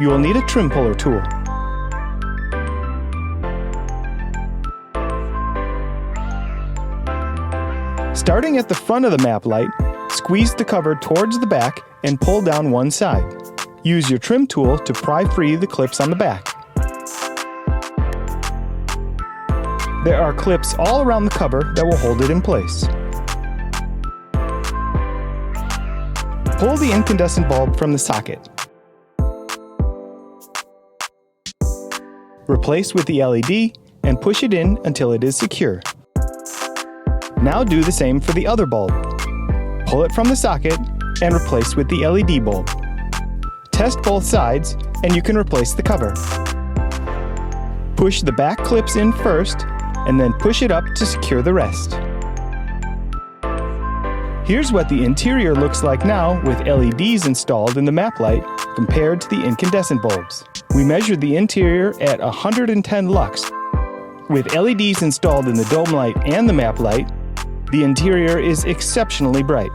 you will need a trim puller tool. Starting at the front of the map light, squeeze the cover towards the back and pull down one side. Use your trim tool to pry free the clips on the back. There are clips all around the cover that will hold it in place. Pull the incandescent bulb from the socket. Replace with the LED and push it in until it is secure. Now do the same for the other bulb. Pull it from the socket and replace with the LED bulb. Test both sides and you can replace the cover. Push the back clips in first and then push it up to secure the rest. Here's what the interior looks like now with LEDs installed in the map light compared to the incandescent bulbs. We measured the interior at 110 lux. With LEDs installed in the dome light and the map light, the interior is exceptionally bright.